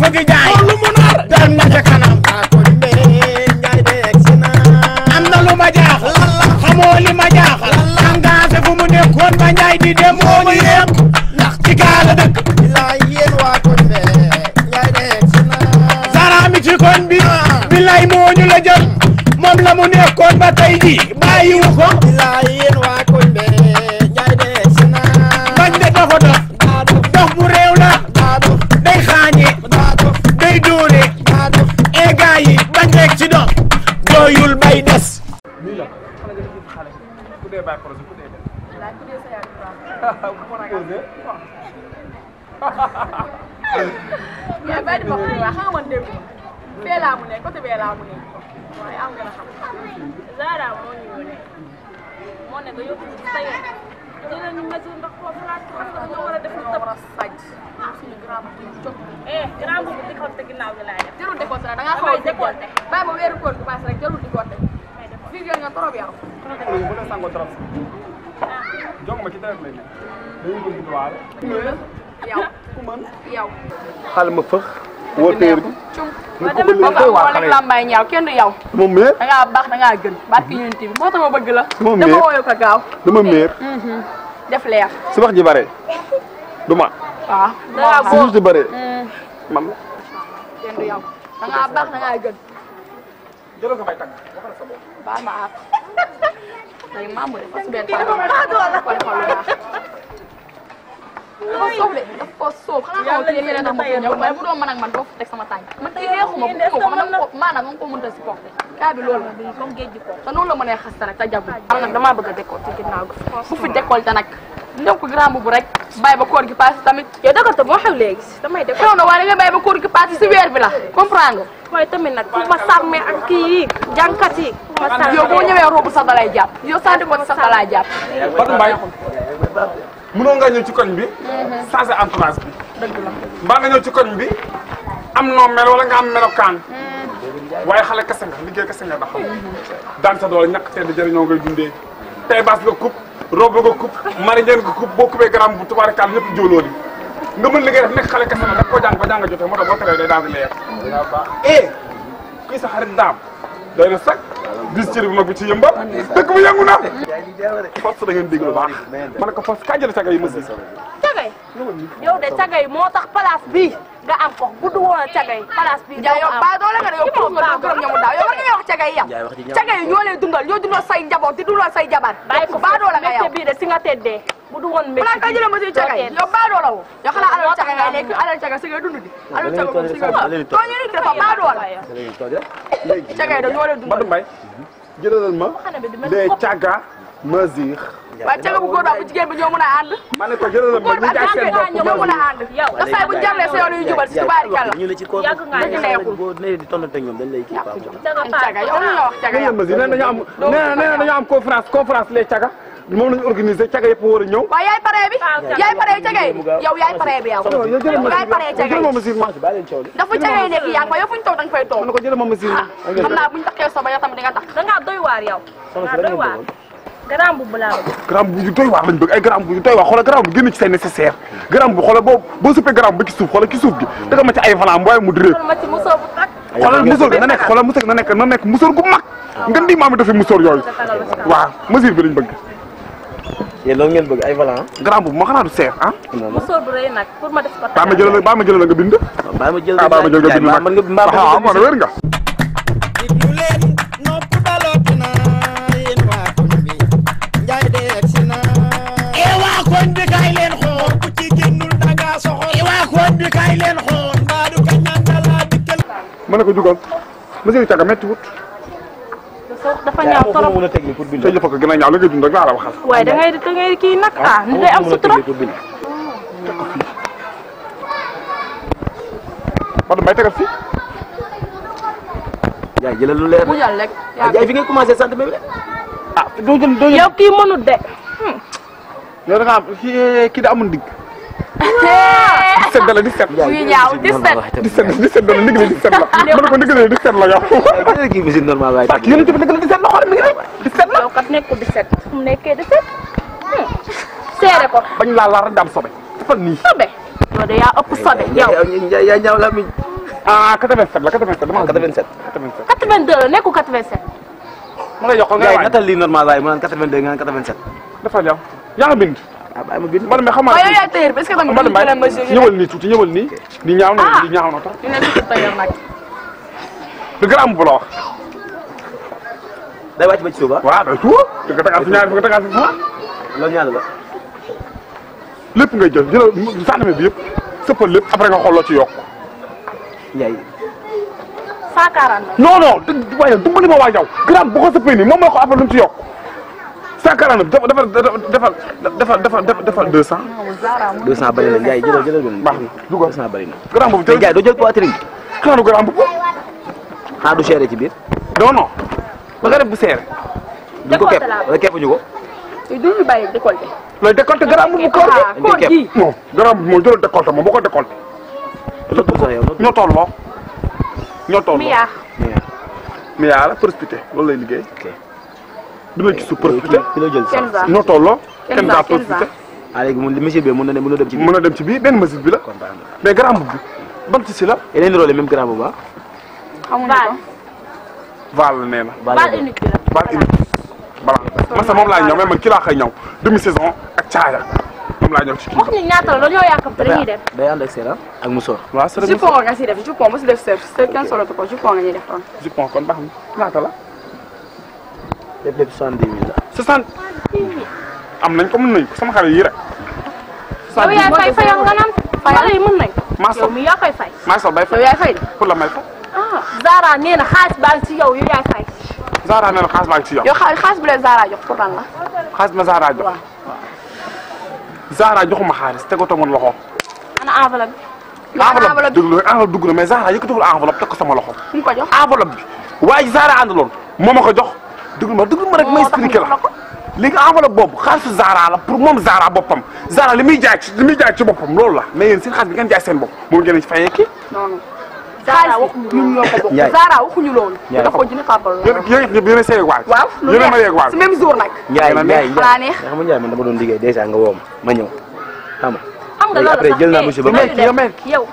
fëgg jaay lu mu nar dem na ca kanam am na lu ma jaaxal xamoo li ma jaaxal engagé fu mu nekkoon ba njaay di dem moo ñu yem ndax ci gaala dëkk Zara mi ci koñ bi billaay moo ñu la jël moom la mu nekkoon ba tey ji bàyyiwu ko bañ de dafa dox bu réew la day xaañe day dóore e gaa yi bañ rek ci dox doyul bay des yaa bay di ma ko wax xam nga man dégg bee laa mu ne côté bee laa mu ne waaye am nga xam Zara moo ñu yónnee moo ne nga yóbbu ci tey jëlee ñu mesure ndax foofu laa nga war a def lu tëb sàcc suñu grand bu jóg grand bu décolleté ginnaaw gi laay def jarul décolleté da nga xaw a décolleté bàyyi ba weeru koor gi paase rek jarul décolleté fii nga trop yow bu la sango trop jong ma ci deret lay nekk dañu ko gis waale yow ku mën yow xale ma fëx wóoteer bi rek lambay ñaaw kenn du yow dama meer da ngaa baax da ngaa gën barki unit bi moo tax ma bëgg la dama meer dama woyu ko gaaw dama meer def leer su wax ji bare du ma waaw su wax ji bare man kenn du yow da ngaa baax da ngaa gën jëlal nga may tagg waxal sa bopp baal ma aat léegi maamu de fas benn tànk koy xool lu baax dafa soof de dafa soof xanaa xaw kii yéen a tax ma fi ñëw waaye bu doon man ak man doo fa teg sama tànk man tey neexuma ko maanaam nga ko mënta supporté kaa bi loolu la comme géej gi ko te noonu la mënee xasta nag te jagul am nag damaa bëgg a décolleté ci ginnaaw gi bu fi décolleté nag ñëw ko grand boubou rek bàyyi ba koor gi passé tamit yow décolleté moo xew léegi damay décolleté xew na waaye da nga bàyyi ba koor gi passé si weer bi la comprendre nga mooy tamit nag fu ma sàmmee ak kii yi jànkat yi yow boo ñëwee robu sax da lay jàpp yow saa di ko sax da lay jàpp Fatou Mbaye mënoo nga ñëw ci koñ bi changé entourage bi mbaa nga ñëw ci koñ bi am noo mel wala nga am melokaan waaye xale kese nga liggéey kese nga daxam daan sa doole ñàkk tedd jëriñoo ngay dundee tey baas nga coupe robe nga coupe marinière nga coupe boo coupé garam bu tubaarikaal ñëpp jóolooli nga mën liggéey def nekk xale kese nga daf koo jàng ba jàng jotee moo tax boo teree day daal di leer kuy sa xarit daam doy na sax bis cër bi mag bi ci yëmbal dëkk bi yëngu na force da ngeen dégg lu baax ma ne ko force kaa jël caga yi mësi cagay yow de cagay moo tax place bii nga am ko bu du woon a cagay place bii yow ba doole nga ne yow pour nga gërëm ñamu daaw yow war nga wax cagay yow cagay yi ñoo lay dundal ñoo dundal say njaboot di dundal say jabar bàyyi ko ba doole nga yow bii de si nga teddee bu du woon métti ka jëlee ma si cagay yow ba doole woo yow xanaa alal cagay ngay lekk alal cagay si ngay dund di alal cagay moom si nga too ñu nit dafa ba doole cagay da ñoo lay dundal Badou Mbaye jëlalal ma les caga mesure waaye caga bu góor baa bu jigéen bi ñoo mën a ànd ma ne ko jëlalal ma ñu jaay seen bopp ñoo mën a ànd te saa bu jarlee sa yoon yu jubal si tubaari kàlla ñu la ci ko neexul boo nee di tonante ñoom dañ lay kii quoi caga yow ñu wax caga yow mesure nee na dañu am conférence les caga moom lañu organisé caga yëpp war a ñëw waaw yaay paree bi yaay paree caga yi yow yaay paree bi yow yaay paree caga yi dafa caga yi nekk yaa ngi fa yow fu ñu toog da nga fay toog ma ne ko jëlal ma mesure xam naa bu ñu taxee soba yow tamit di nga tax da ngaa doy waar yow doy waar garam bu laa garam bu doy waar lañ bëgg ay garam bu doy waar xoolal garam bu génn ci say nécessaire garam bu xoolal boo suppee garam ba ci suuf xoolal ci suuf gi danga ma ci ay falan waaye mu diree ma ci musóor bu tak xoolal musóor gi na nekk xoolal musóor na nekk musóor gu mag nga di maam dafa musóor yooyu waaw mesure bi lañ bëgg yéen loolu ngeen bëgg ay volant garam bu moo xanaa du seer ah musóor bu rëy nag pour ma def ko baa ma jëlal la nga bind baa ma jël nga bind nag waaw man wér nga ma ne ko jugal monsieur Thiaga métti wut. dafa ñaaw trop mën a teg ni pour bind. tey jëfa ko gën a ñaaw la ngay dund rek laa la waxal. waaye da ngay kii nag ni day am sutura. Badou Mbaye tegal fii. jaay jëlal lu leer. mu jël rek jaay fi ngay commencé sant bébé. ah doo jël yow kii mënut de. yow da nga am kii da amul digg. 17 dala 17. muy ñaaw 17 dala ndig la 17 la. mën na ko ndig la 17 la yow. waaye kii musique normal waaye. parce que yéen a jëf ndig la 17 la xool mi ngi lay 17 la. yow kat nekkul 17 fu mu nekkee 17. seere ko. bañ laa laal rek da am sobe. dafa nii. sobe. yow de yaa ëpp sobe yow. yaa ñaaw la mi. ah 87 la 87 dama 87. 82 la nekkul 87. ma lay jox ko nga Ndiaye waay natal lii normal waaye mu naan 82 nga naan 87. dafa yow yaa nga bind. ah bàyyi ma bind. man xam waaye yow yaa tëyër bi est-ce que tamit duñu jëlee mesure yi ñëwal nii tuuti ñëwal nii. di ñaaw na di ñaaw na tax. ñu ne ci tëyër nag. du gramme bu la wax. day wàcc ba ci suuf ah. waaw day tuur. di nga tegaat fi ñaari fi nga tegaat fi faa. loolu ñaata la. lépp ngay jël jëlal centimètre bi yëpp sëppal lépp après nga xool loo ci yokk. Ndiaye. 140 non non waaye dimbali ma waa jaw gramme bu ko sëppee nii moom mooy ko après lu mu ci yokk 149 defal 200. 200 bari na Ndiaye jëlal benn. baax na dugal 200 bari na. gramme boobu mais Ndiaye doo jël poitrine bi. xanaa du gramme boobu. xanaa du seere ci biir. non non ba nga def bu seere. duñ ko kepp wala keppuñu ko. te duñu bàyyi décolleté. looy décolleté gramme bu koor gi. koor gi. non gramme bi moom jëlal décolleté moom boo ko décolleté. ñoo tolloo. ñoo tolloo Mia. Mia la précipité loolu lay liggéey. ok. du la gis su précipité. ki la jël sax. Kenza. ñoo tolloo. Kenza, Kenza précipité. ah léegi moom monsieur bi mën na dem ci biir. mën a dem ci biir benn mesure bi la. kon baax na. mais gramme bi ban tissu la. yeneen rôle même grand boobu ah. xamuñu ko. val la nee na. Baal unique bi la. val unique. voilà man sax moom laa ñëw mais man kii laa xëy ñëw demi saison ak caaya moom laa ñëw ci kii. wax ñu ñaata la dañoo yàkkam te dañuy def. day ànd ak seera ak musoor. waaw c'est jupon nga si def jupon ba si def sër kenn solatu ko jupon nga ñuy def toon. jupon kon baax na ñaata la. lépp 70 000 la. 60. am nañ ko mën nañ ko sama xale yii rek. yow yaay fay fayal nga naan. fayal yi mën nañ. maa yow mi yaa koy fay. maa sol bay yow fay yaay fay. pour la may fa. ah Zara nee na xaalis baa ngi ci yow yow yaay fay. Zara nee na xaalis baa ngi ci yow. yow xaalis bu leen Zara jox pour lan la. xaalis ma Zara jox. Zara joxuma xaalis tegatoo ma loxo. ana enveloppe bi. enveloppe dugg na enveloppe dugg na mais Zara yëkkatiwul enveloppe teg ko sama loxo. fu mu ko jox. enveloppe bi waaye Zara àndaloon moo ma ko jox dugg ma rek ma expliqué la léegi enveloppe boobu xaalisu Zara la pour moom Zara boppam Zara li muy jaay ci boppam loolu la mais yéen seen xaalis bi ngeen jaay seen bopp moom ngeen ci fayee kii. non non. Zara waxuñu ñun ñoo ko bokk. Ndiaye Zara waxuñu loolu. Ndiaye dafa ko jënd kàbbal loolu. yéen ñëpp yéen a seey waay. waaw lu yéen a ma yeeg waay. si même jour nag. Ndiaye xanaa neex. xam nga Ndiaye man dama doon liggéey dèjà nga woo ma ñëw xam nga. xam nga loolu après sax jël naa monsieur ba yow.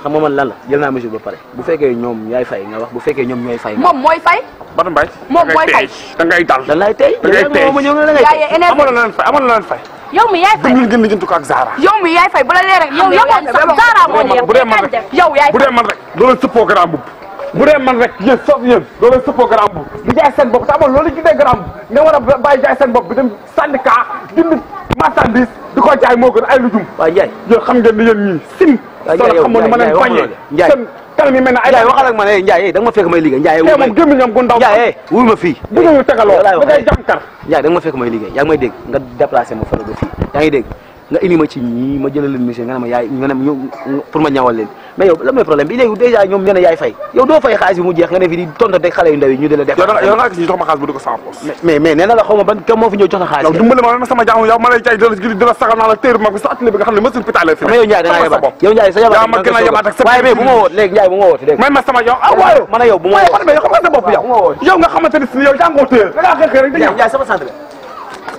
xam nga man lan la jël naa monsieur ba pare bu fekkee ñoom yaay fay nga wax bu fekkee ñoom ñooy fay nga moom mooy fay. Bada Mbaye. moom mooy fay. da ngay dal. dan laay tey da ngay tey ma ñëw nga da ngay yaay tey énervé. amoon na leen fay amoon na leen fay. yow mi yaay fay. dem ngeen lijjanti ko ak Zara. yow mi yaay fay bu la leeree yow yamoon sax Zara moo ne yow. bu dee man rek yow yaay bu dee man rek doo leen sëppoo grand boub bu dee man rek yéen sauf yéen doo leen sëppoo grand boub di jaay seen bopp te amoon loolu gisee grand boub nga war a bàyyi jaay seen bopp bi dem syndicat jënd marchandise di ko jaay moo gën ay lujum. waaw Ndiaye yéen xam ngeen ni yéen ñii sim. waaw Ndiaye yow xamoon ni ma leen bañee seen kanam yi mel ne ay. Ndiaye waxal ak man Ndiaye da nga ma fekk may liggéey Ndiaye moom gémmiñam gu ndaw. Ndiaye wuy ma fii. bu ñu tegaloo da ngay jànkar. Ndiaye da nga ma fekk may liggéey yaa ngi may dégg nga déplacé ma fële ba fii yaa ngi dégg nga indi ma ci ñii ma jëlal leen monsieur nga ne ma yaay nga ne pour ma ñawal leen mais yow lan mooy problème bi léegi dèjà ñoom ñoo ne yaay fay yow doo fay xaalis bi mu jeex nga ne fi di tontonte xale yu ndaw yi ñu di la def yow nga gis ñu jox ma xaalis bu di ko sans poche. mais nee na la xaw ma ban kam moo fi ñëw jox la xaalis yow dimbali ma sama jaamu yow ma lay jaay di la sagal naa la téer mag bi sa atelier bi nga xam ne machine pitale fi mais yow Ndiaye da ngaa yabaat yow Ndiaye sa yabaat yaa ma gën a yabaat ak sa waaye mais bu ma woot léegi Ndiaye bu ma wootee dégg may ma sama yow ah waayo man a yow bu ma woot yow xam nga sa bopp yow nga xamante ni si yow jàngoo téer da ngaa xëy rek di ñëw Ndiaye sama sant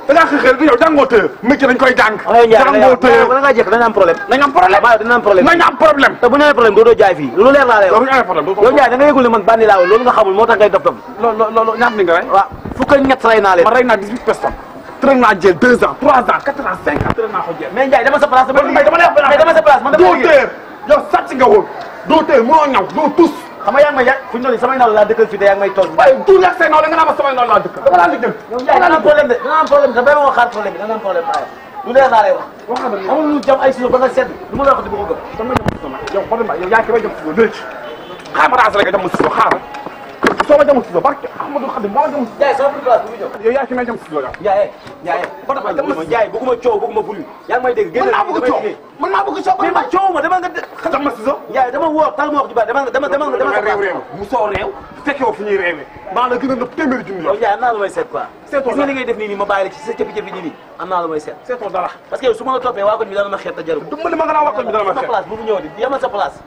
da ngaa xëy rek di ñëw jàngoo téer métier dañ koy jàng jàngoo téer da ngaa jekk dañ am problème nañ am problème dina am problème nañ am problème te bu ñu amee problème doo jaay fii lu leer laa lay wax yow ñu amee problème yow Ndiaye da nga yëgul ne man bandi laa woon loolu nga xamul moo tax ngay dof dof loolu ñaata ni nga rey waaw fukk ak ñett rey naa leen man rey naa 18 personnes tërëg naa jël 2 ans 3 ans 4 ans 5 ans tërëg naa ko jël mais Ndiaye dama sa place dama sa place man doo téer yow sàcc nga woon doo téer mënoo ñaw doo tus xam nga yaa ngi may yàq fu ñu doon samay naw laa dëkkal fii te yaa ngi may toog waaye tuur yàq say naw da nga naa ma samay naw laa dëkk dama laa liggéey yow Ndiaye dana am problème de dana am problème te bay ma xaar problème bi dana am problème waaye lu leer laa lay wax amul lu jam ay suuf ba nga sedd lu ma la wax di ko gëm dama jëm si sama yow xoolal ma yow yaa ngi may jëm si léegi xaaral ma raas rek nga jëm si xaaral soo ma jëm si barke Ahmadou Khadim moo ma jëm si Ndiaye sama place bu muy ñëw yow yaa ci may jëm si yow Ndiaye Ndiaye bëgguma coow bëgguma bulu yaa ngi may dégg génn mën naa bëgg coow mais ma coow ma dama nga jëm ma si so Ndiaye dama woo tal ma wax ju baax dama réew mu soo réew fekkee fu ñuy réewee maa la gën a nëb téeméeri junni yow Ndiaye am naa lu may seet quoi seetoo gis nga li ngay def nii nii ma bàyyi la ci sa cëppi-cëppi nii am naa lu may seet seetoo dara parce que yow su ma la toppee waa koñ bi dana ma xeet te jaru dimbali ma nga naa waxoon bi dana ma sa xeex place bu mu ñëwati yamal sa place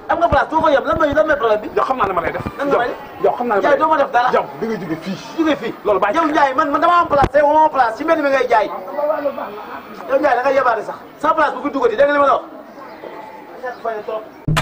am nga place doo fa yem lan mooy problème bi yow xam naa ne ma lay def nan nga may yow xam naa ne Ndiaye doo ma def dara yow di nga jóge fii jóge fii loolu bàyyi yow Ndiaye man dama am place te woo place ci mbedd mi ngay jaay yow Ndiaye da ngay yabaate sax sa place bu fi duggati dégg nga li ma la wax